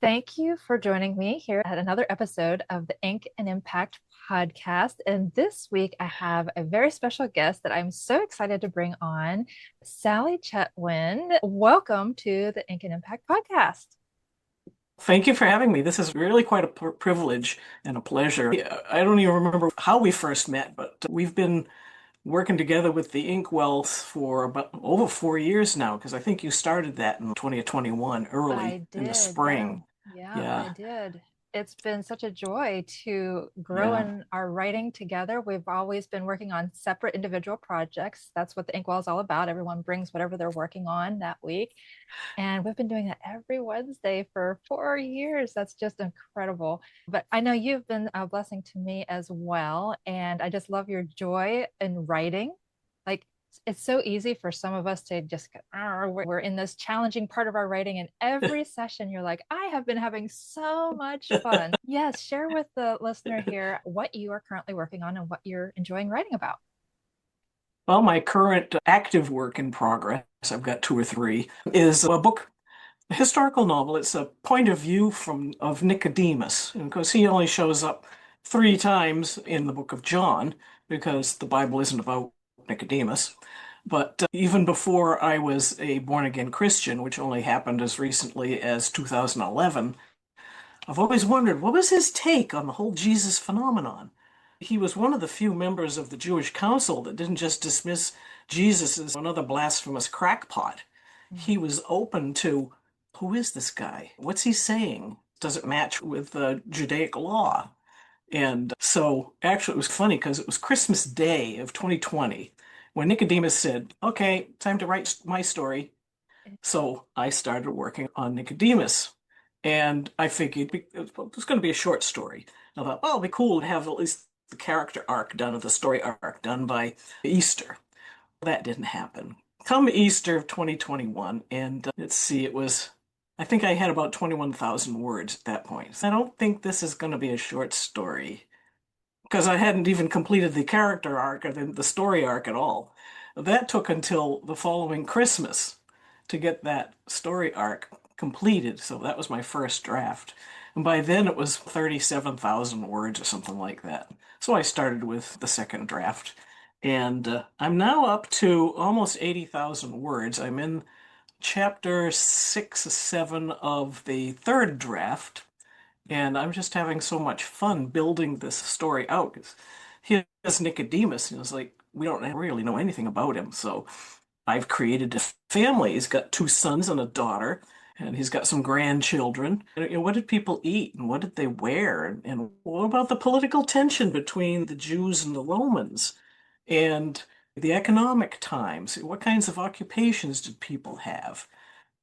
Thank you for joining me here at another episode of the Ink and Impact podcast. And this week, I have a very special guest that I'm so excited to bring on, Sally Chetwynd. Welcome to the Ink and Impact podcast. Thank you for having me. This is really quite a privilege and a pleasure. Yeah, I don't even remember how we first met, but we've been working together with the Inkwells for about over 4 years now, because I think you started that in 2021, early I in the did, yeah. spring. Yeah, I Yeah, did. It's been such a joy to grow yeah. in our writing together. We've always been working on separate individual projects. That's what the Inkwell is all about. Everyone brings whatever they're working on that week. And we've been doing that every Wednesday for 4 years. That's just incredible. But I know you've been a blessing to me as well. And I just love your joy in writing. Like, it's so easy for some of us to just go, "Arr," we're in this challenging part of our writing. And every session, you're like, I have been having so much fun. Yes, share with the listener here what you are currently working on and what you're enjoying writing about. Well, my current active work in progress, I've got two or three, is a book, a historical novel. It's a point of view from of Nicodemus, and because he only shows up three times in the book of John, because the Bible isn't about Nicodemus. But even before I was a born again Christian, which only happened as recently as 2011, I've always wondered what was his take on the whole Jesus phenomenon. He was one of the few members of the Jewish council that didn't just dismiss Jesus as another blasphemous crackpot. He was open to, who is this guy? What's he saying? Does it match with the Judaic law? And so actually, it was funny because it was Christmas Day of 2020 when Nicodemus said, "Okay, time to write my story." So I started working on Nicodemus. And I figured it was going to be a short story. I thought, well, it'd be cool to have at least the character arc done, or the story arc done by Easter. That didn't happen. Come Easter of 2021, and let's see, I think I had about 21,000 words at that point. So I don't think this is going to be a short story because I hadn't even completed the character arc or the story arc at all. That took until the following Christmas to get that story arc completed. So that was my first draft. And by then it was 37,000 words or something like that. So I started with the second draft. And I'm now up to almost 80,000 words. I'm in chapter 6, 7 of the third draft. And I'm just having so much fun building this story out. 'Cause here's Nicodemus, and it's like we don't really know anything about him. So I've created a family. He's got two sons and a daughter, and he's got some grandchildren. And, what did people eat, and what did they wear, and what about the political tension between the Jews and the Romans, and the economic times? What kinds of occupations did people have?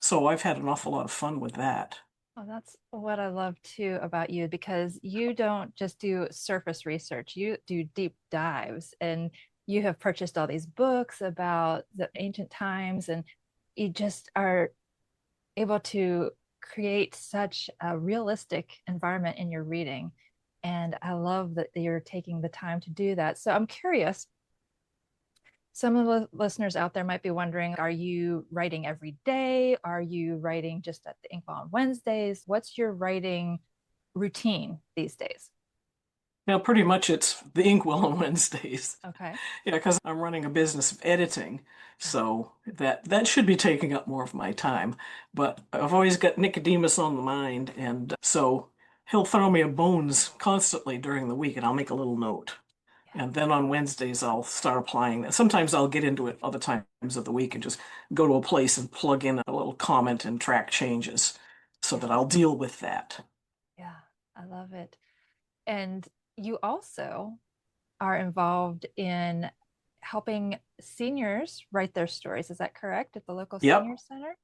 So I've had an awful lot of fun with that. Oh, that's what I love too about you because you don't just do surface research, you do deep dives and you have purchased all these books about the ancient times and you just are able to create such a realistic environment in your reading. And I love that you're taking the time to do that. So I'm curious, some of the listeners out there might be wondering, are you writing every day? Are you writing just at the Inkwell on Wednesdays? What's your writing routine these days? Pretty much it's the Inkwell on Wednesdays. Okay. Yeah, because I'm running a business of editing, so that should be taking up more of my time. But I've always got Nicodemus on the mind, and so he'll throw me a bones constantly during the week, and I'll make a little note. Yeah. And then on Wednesdays, I'll start applying that. Sometimes I'll get into it other times of the week and just go to a place and plug in a little comment and track changes so Yeah. that I'll deal with that. Yeah. I love it. And you also are involved in helping seniors write their stories. Is that correct? At the local Yep, senior center?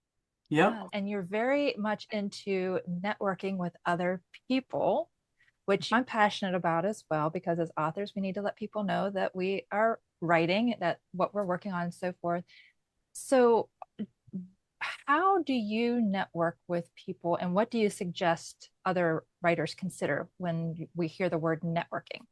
yep. Yeah. And you're very much into networking with other people, which I'm passionate about as well, because as authors, we need to let people know that we are writing, that what we're working on, and so forth. So, how do you network with people, and what do you suggest other writers consider when we hear the word networking?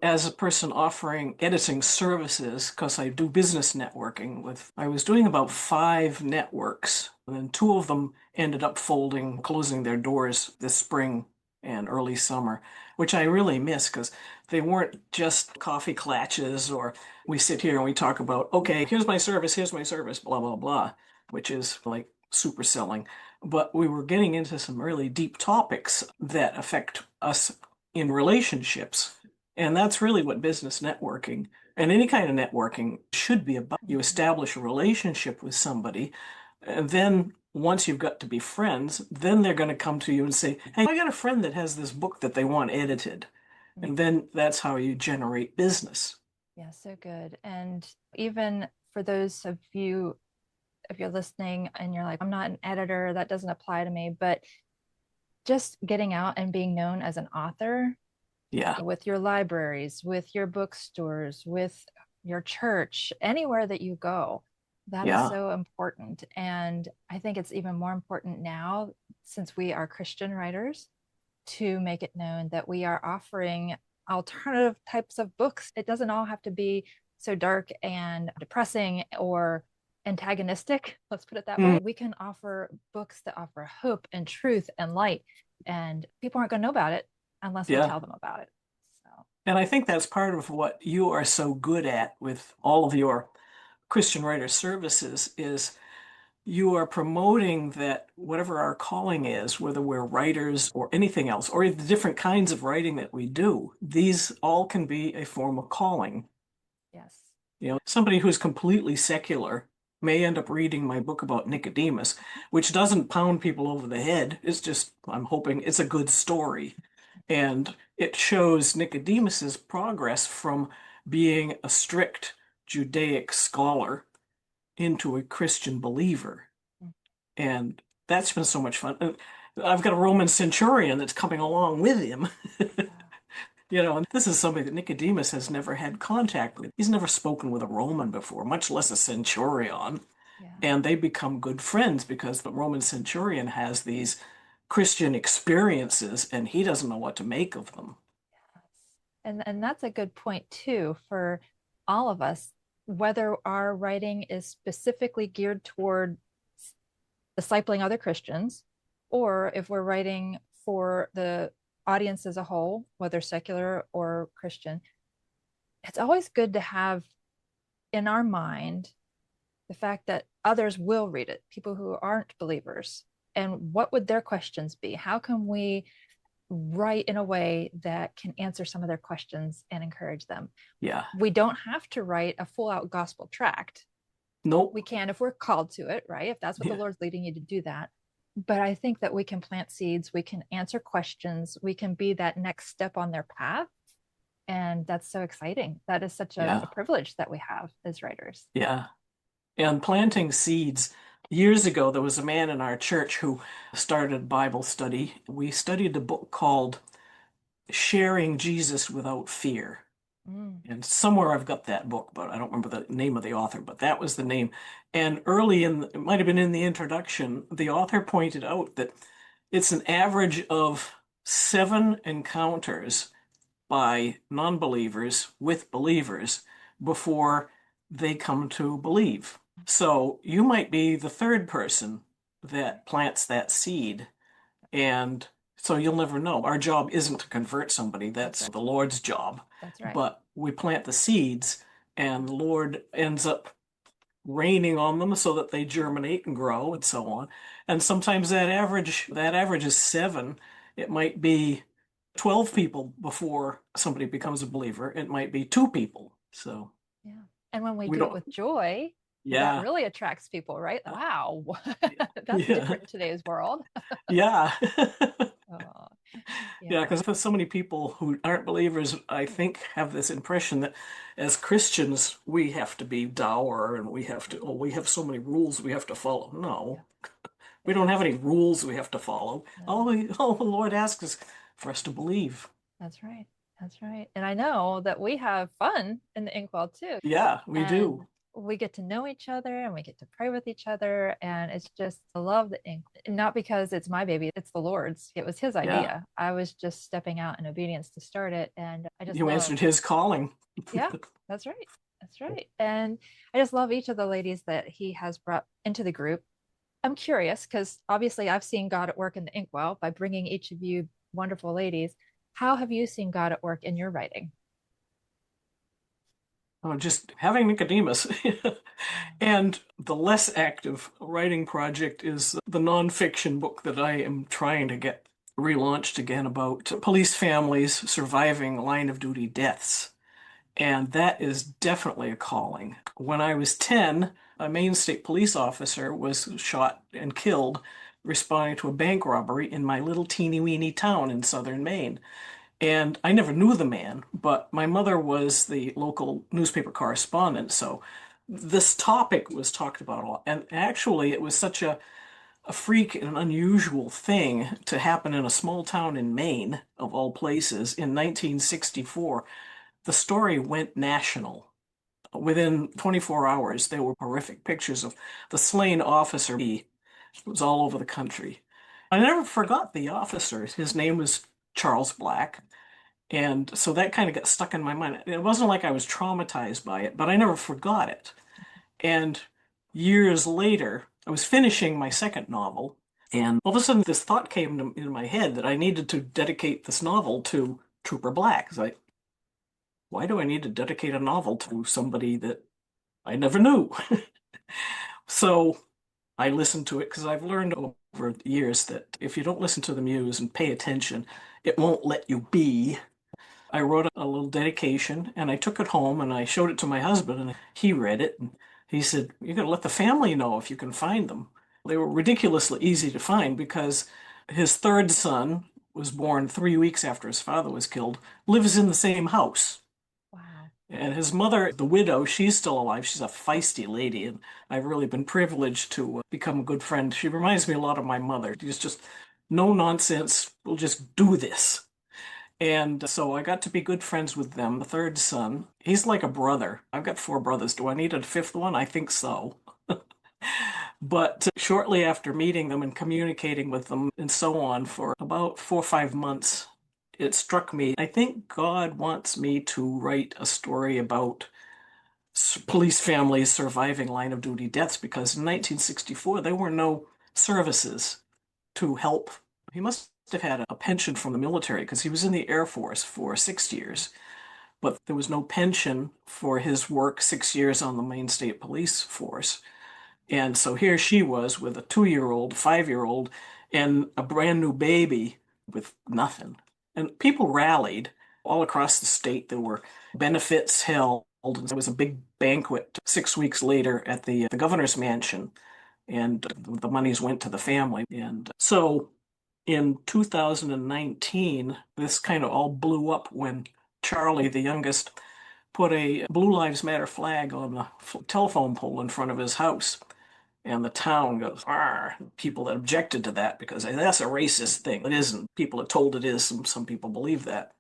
as a person offering editing services, because I do business networking with, I was doing about 5 networks, and then 2 of them ended up folding, closing their doors this spring and early summer, which I really miss because they weren't just coffee clatches or we sit here and we talk about, okay, here's my service, blah, blah, blah, which is like super selling. But we were getting into some really deep topics that affect us in relationships. And that's really what business networking and any kind of networking should be about. You Mhm. establish a relationship with somebody, and then once you've got to be friends, then they're going to come to you and say, "Hey, I got a friend that has this book that they want edited." Mhm. And then that's how you generate business. Yeah, so good. And even for those of you, if you're listening and you're like, I'm not an editor, that doesn't apply to me, but just getting out and being known as an author Yeah. with your libraries, with your bookstores, with your church, anywhere that you go, that is Yeah. so important. And I think it's even more important now, since we are Christian writers, to make it known that we are offering alternative types of books. It doesn't all have to be so dark and depressing or antagonistic, let's put it that Mm, way. We can offer books that offer hope and truth and light, and people aren't going to know about it unless we yeah. tell them about it. So, And I think that's part of what you are so good at with all of your Christian writer services is you are promoting that whatever our calling is, whether we're writers or anything else, or the different kinds of writing that we do, these all can be a form of calling. yes. Somebody who's completely secular may end up reading my book about Nicodemus, which doesn't pound people over the head. It's just, I'm hoping it's a good story. And it shows Nicodemus's progress from being a strict Judaic scholar into a Christian believer. And that's been so much fun. And I've got a Roman centurion that's coming along with him. Yeah. And this is somebody that Nicodemus has never had contact with. He's never spoken with a Roman before, much less a centurion. Yeah. And they become good friends because the Roman centurion has these Christian experiences and he doesn't know what to make of them. And that's a good point too for all of us, whether our writing is specifically geared toward discipling other Christians, or if we're writing for the audience as a whole, whether secular or Christian. It's always good to have in our mind the fact that others will read it, people who aren't believers. And what would their questions be? How can we write in a way that can answer some of their questions and encourage them? Yeah. We don't have to write a full out gospel tract. We Nope. can if we're called to it, right? If that's what the Yeah. Lord's leading you to do that. But I think that we can plant seeds, we can answer questions, we can be that next step on their path. And that's so exciting. That is such a Yeah. privilege that we have as writers. Yeah. And planting seeds. Years ago, there was a man in our church who started Bible study. We studied a book called Sharing Jesus Without Fear. Mm, And somewhere I've got that book, but I don't remember the name of the author, but that was the name. And early it might have been in the introduction, the author pointed out that it's an average of 7 encounters by non-believers with believers before they come to believe. So you might be the third person right. that plants that seed, and so you'll never know. Our job isn't to convert somebody, That's that's right. the Lord's job. That's right. But we plant the seeds, and the Lord ends up raining on them so that they germinate and grow and so on. And sometimes that average is 7. It might be 12 people before somebody becomes a believer. It might be 2 people. So Yeah. And when we we do it don't, with joy, that yeah, really attracts people, right? uh, Wow, that's yeah, different in today's world. yeah. Oh, Yeah, yeah, because for so many people who aren't believers, I think, have this impression that as Christians, we have to be dour and we have so many rules we have to follow. yeah, No, we yeah. don't have any rules we have to follow. No, All the Lord asks is for us to believe. that's right. That's right. And I know that we have fun in the Inkwell too. Yeah, we And do. we get to know each other and we get to pray with each other. And it's just, I love the ink. Not because it's my baby, it's the Lord's. It was his Yeah. idea. I was just stepping out in obedience to start it. And I just You love, answered his calling. yeah, that's right. That's right. And I just love each of the ladies that he has brought into the group. I'm curious because obviously I've seen God at work in the inkwell by bringing each of you wonderful ladies. How have you seen God at work in your writing? Oh, just having Nicodemus. And the less active writing project is the nonfiction book that I am trying to get relaunched again about police families surviving line of duty deaths. And that is definitely a calling. When I was 10, a Maine State police officer was shot and killed responding to a bank robbery in my little teeny weeny town in southern Maine. And I never knew the man, but my mother was the local newspaper correspondent, so this topic was talked about a lot. And actually, it was such a freak and an unusual thing to happen in a small town in Maine, of all places, in 1964. The story went national. Within 24 hours, there were horrific pictures of the slain officer. It was all over the country. I never forgot the officer. His name was Charles Black. And so that kind of got stuck in my mind. It wasn't like I was traumatized by it, but I never forgot it. And years later, I was finishing my second novel, and all of a sudden this thought came into my head that I needed to dedicate this novel to Trooper Black. It's like, why do I need to dedicate a novel to somebody that I never knew? So I listened to it because I've learned over the years that if you don't listen to the muse and pay attention, it won't let you be. I wrote a little dedication and I took it home and I showed it to my husband and he read it and he said, "You got to let the family know if you can find them." They were ridiculously easy to find because his third son was born 3 weeks after his father was killed, lives in the same house. Wow. And his mother, the widow, she's still alive. She's a feisty lady, and I've really been privileged to become a good friend. She reminds me a lot of my mother. She's just no nonsense. We'll just do this. And so I got to be good friends with them. The third son, he's like a brother. I've got four brothers. Do I need a fifth one? I think so. But shortly after meeting them and communicating with them and so on for about 4 or 5 months, it struck me. I think God wants me to write a story about police families surviving line of duty deaths because in 1964 there were no services to help. He must have had a pension from the military because he was in the Air Force for 6 years, but there was no pension for his work 6 years on the Maine State Police Force. And so here she was with a 2-year-old, 5-year-old, and a brand new baby with nothing. And people rallied all across the state. There were benefits held. There was a big banquet 6 weeks later at the governor's mansion, and the monies went to the family. And so in 2019, this kind of all blew up when Charlie, the youngest, put a Blue Lives Matter flag on the telephone pole in front of his house. And the town goes, "Arr." People that objected to that because that's a racist thing. It isn't. People are told it is. Some people believe that.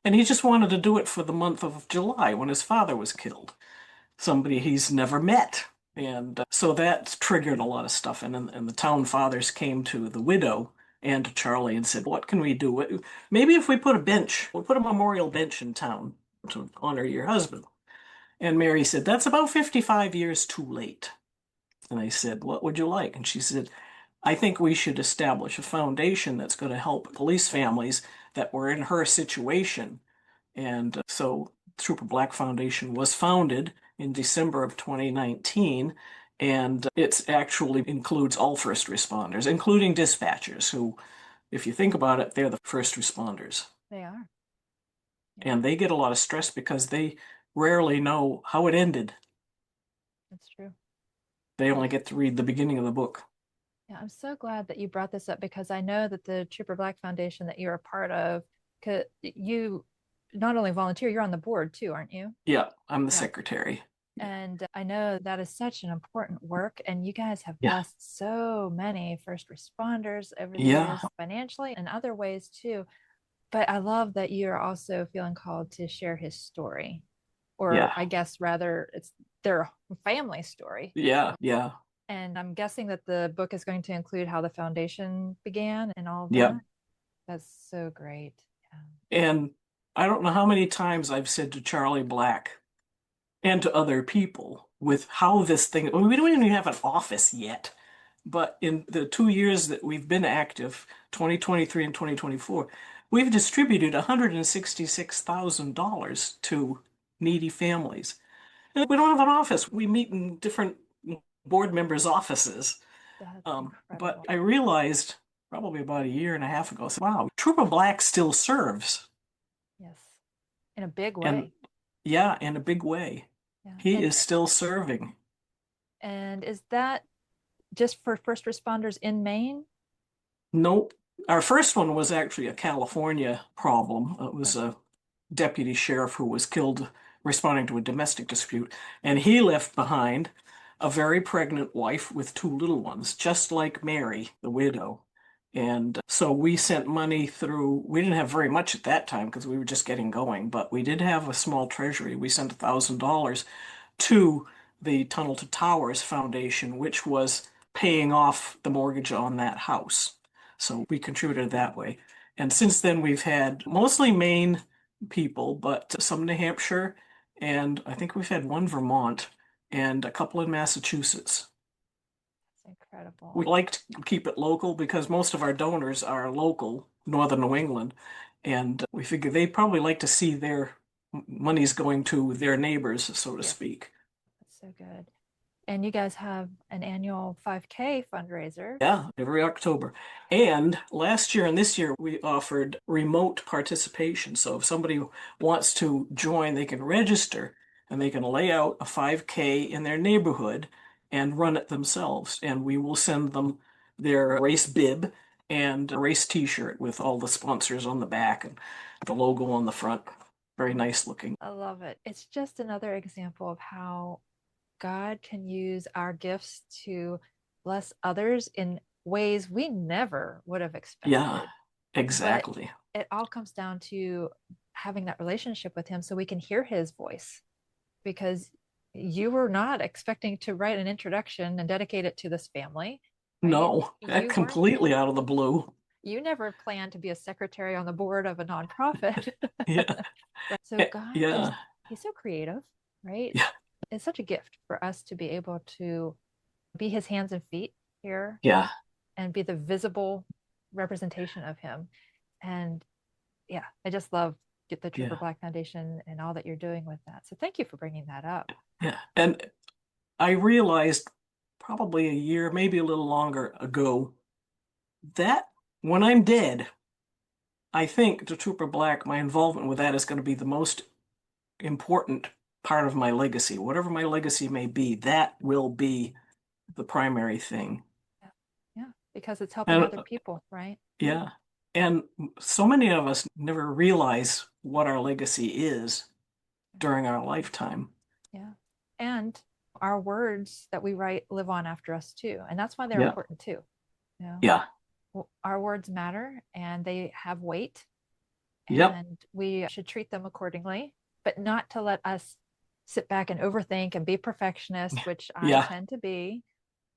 And he just wanted to do it for the month of July when his father was killed, somebody he's never met. And so that triggered a lot of stuff. And the town fathers came to the widow and to Charlie and said, "What can we do? Maybe if we put a bench, we'll put a memorial bench in town to honor your husband." And Mary said, "That's about 55 years too late." And I said, "What would you like?" And she said, "I think we should establish a foundation that's going to help police families that were in her situation." And so Trooper Black Foundation was founded in December of 2019, and it actually includes all first responders, including dispatchers, who, if you think about it, they're the first responders. They are. Yeah, And they get a lot of stress because they rarely know how it ended. that's true. They Yeah. only get to read the beginning of the book. Yeah, I'm so glad that you brought this up because I know that the Trooper Black Foundation that you're a part of, you not only volunteer, you're on the board too, aren't you? Yeah, I'm the Yeah. secretary. And I know that is such an important work, and you guys have Yeah, blessed so many first responders over the yeah, years, financially and other ways too. But I love that you're also feeling called to share his story, or yeah. I guess rather it's their family story. Yeah, yeah, And I'm guessing that the book is going to include how the foundation began and all of yep. that. That's so great. Yeah. And I don't know how many times I've said to Charlie Black and to other people with how this thing, I mean, we don't even have an office yet, but in the 2 years that we've been active, 2023 and 2024, we've distributed $166,000 to needy families. And we don't have an office. We meet in different board members' offices. That's But incredible. I realized probably about a year and a half ago, wow, Trooper Black still serves. Yes. In a big And way. yeah, in a big way. Yeah. He is still serving. And is that just for first responders in Maine? Nope. Our first one was actually a California problem. It was Okay. a deputy sheriff who was killed responding to a domestic dispute, and he left behind a very pregnant wife with two little ones, just like Mary, the widow. And so we sent money through, we didn't have very much at that time because we were just getting going, but we did have a small treasury. We sent $1,000 to the Tunnel to Towers Foundation, which was paying off the mortgage on that house. So we contributed that way. And since then, we've had mostly Maine people, but some New Hampshire, and I think we've had one Vermont and a couple in Massachusetts. That's incredible. We like to keep it local because most of our donors are local, Northern New England, and we figure they probably like to see their monies going to their neighbors, so to Yes. speak. That's so good. And you guys have an annual 5K fundraiser. Yeah, every October. And last year and this year, we offered remote participation. So if somebody wants to join, they can register and they can lay out a 5K in their neighborhood and run it themselves. And we will send them their race bib and a race t-shirt with all the sponsors on the back and the logo on the front. Very nice looking. I love it. It's just another example of how God can use our gifts to bless others in ways we never would have Yeah, expected. But exactly. it all comes down to having that relationship with Him so we can hear His voice. Because you were not expecting to write an introduction and dedicate it to this family, right? No, You weren't, completely out of the blue. you never planned to be a secretary on the board of a nonprofit. Yeah. Right. So God just, Yeah. He's so creative, right? Yeah. It's such a gift for us to be able to be His hands and feet here Yeah. and be the visible representation of Him. And yeah, I just love the Trooper Yeah. Black Foundation and all that you're doing with that. So thank you for bringing that up. Yeah. And I realized probably a year, maybe a little longer ago, that when I'm dead, I think to Trooper Black, my involvement with that is going to be the most important part of my legacy. Whatever my legacy may be, that will be the primary thing. Yeah, yeah, because it's helping And other people, right? yeah. And so many of us never realize what our legacy is during our lifetime. Yeah. And our words that we write live on after us too. And that's why they're Yeah. important too. You know, Yeah. our words matter and they have weight Yep. and we should treat them accordingly, but not to let us sit back and overthink and be perfectionists, which I Yeah. tend to be.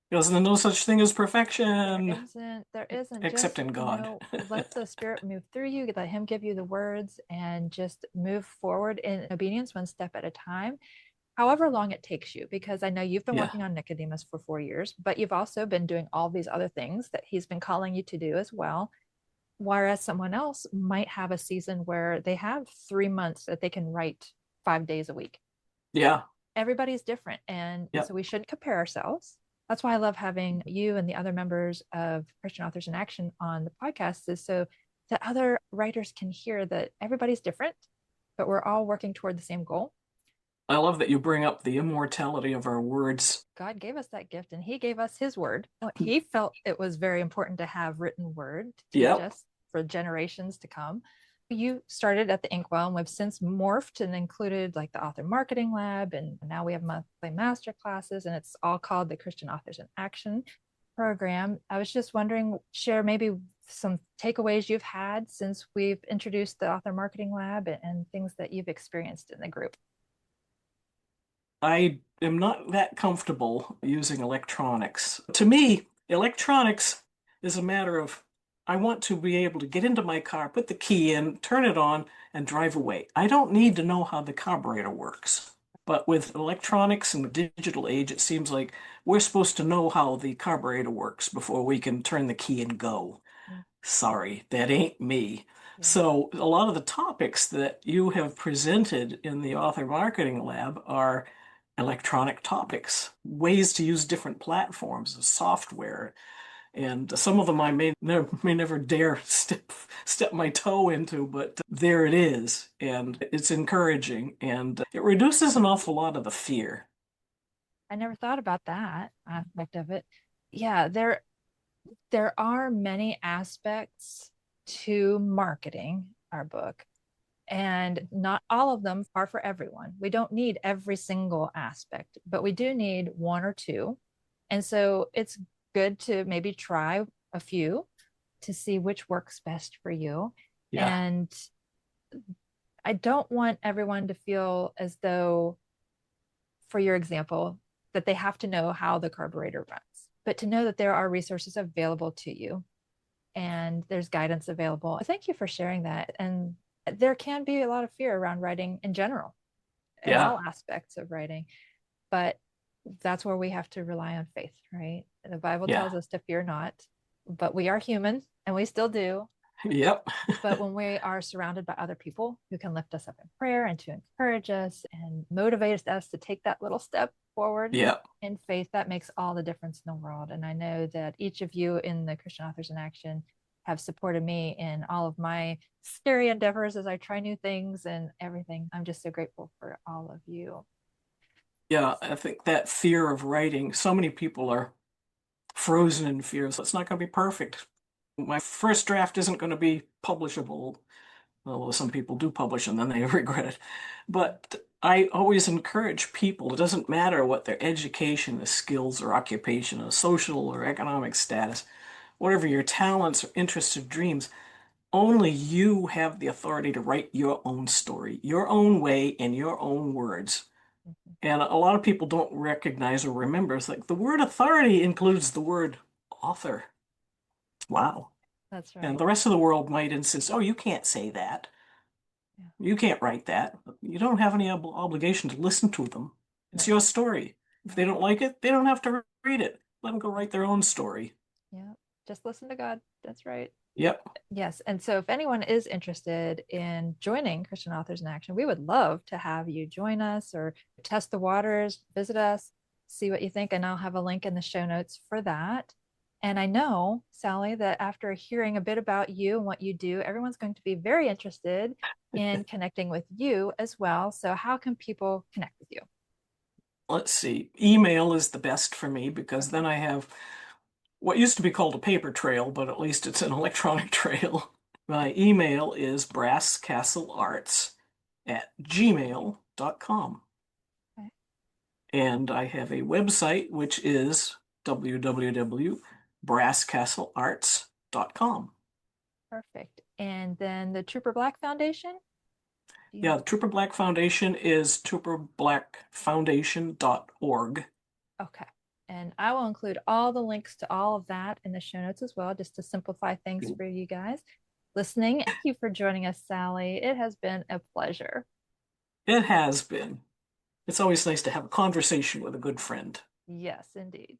Because there's no such thing as There perfection isn't, there isn't. except Just, in God. let the Spirit move through you, let Him give you the words and just move forward in obedience one step at a time, however long it takes you. Because I know you've been Yeah. working on Nicodemus for 4 years, but you've also been doing all these other things that He's been calling you to do as well. Whereas someone else might have a season where they have 3 months that they can write 5 days a week. Yeah. Everybody's different. And so Yep. we shouldn't compare ourselves. That's why I love having you and the other members of Christian Authors in Action on the podcast, is so that other writers can hear that everybody's different, but we're all working toward the same goal. I love that you bring up the immortality of our words. God gave us that gift and He gave us His word. He felt it was very important to have written word to teach Yep. us for generations to come. You started at the Inkwell and we've since morphed and included like the author marketing lab. And now we have monthly master classes and it's all called the Christian Authors in Action program. I was just wondering, share maybe some takeaways you've had since we've introduced the author marketing lab and things that you've experienced in the group. I am not that comfortable using electronics. To me, electronics is a matter of I want to be able to get into my car, put the key in, turn it on, and drive away. I don't need to know how the carburetor works. But with electronics and the digital age, it seems like we're supposed to know how the carburetor works before we can turn the key and go. Mm, Sorry, that ain't me. yeah. So, a lot of the topics that you have presented in the Author Marketing Lab are electronic topics, ways to use different platforms, software, and some of them I may never dare step my toe into, but there it is, and it's encouraging, and it reduces an awful lot of the fear. I never thought about that aspect of it. Yeah, there are many aspects to marketing our book, and not all of them are for everyone. We don't need every single aspect, but we do need one or two. And so it's good to maybe try a few to see which works best for you. Yeah, And I don't want everyone to feel as though, for your example, that they have to know how the carburetor runs, but to know that there are resources available to you and there's guidance available. Thank you for sharing that. And there can be a lot of fear around writing in general, in yeah, all aspects of writing, but that's where we have to rely on faith, right? The Bible yeah, tells us to fear not, but we are human and we still do. yep, But when we are surrounded by other people who can lift us up in prayer and to encourage us and motivate us to take that little step forward yep. in faith, that makes all the difference in the world. And I know that each of you in the Christian Authors in Action have supported me in all of my scary endeavors as I try new things and everything. I'm just so grateful for all of you. Yeah, I think that fear of writing, so many people are frozen in fear. So it's not going to be perfect. My first draft isn't going to be publishable, although some people do publish and then they regret it. But I always encourage people, it doesn't matter what their education, is, skills, or occupation, or social or economic status, whatever your talents or interests or dreams, only you have the authority to write your own story, your own way, in your own words. Mhm. And a lot of people don't recognize or remember. It's like the word authority includes the word author. Wow. That's And right. the rest of the world might insist, oh, you can't say that. Yeah. You can't write that. You don't have any obligation to listen to them. It's No, your story. If they no. don't like it, they don't have to read it. Let them go Yeah. write their own story. Yeah. Just listen to God. That's right. Yep. Yes. And so if anyone is interested in joining Christian Authors in Action, we would love to have you join us or test the waters, visit us, see what you think. And I'll have a link in the show notes for that. And I know, Sally, that after hearing a bit about you and what you do, everyone's going to be very interested in connecting with you as well. So, how can people connect with you? Let's see. Email is the best for me because then Okay. I have what used to be called a paper trail, but at least it's an electronic trail. My email is brasscastlearts@gmail.com. Okay. And I have a website which is www.brasscastlearts.com. Perfect. And then the Trooper Black Foundation? Do you Yeah, have? the Trooper Black Foundation is trooperblackfoundation.org. Okay. And I will include all the links to all of that in the show notes as well, just to simplify things for you guys listening. Thank you for joining us, Sally. It has been a pleasure. It has been. It's always nice to have a conversation with a good friend. Yes, indeed.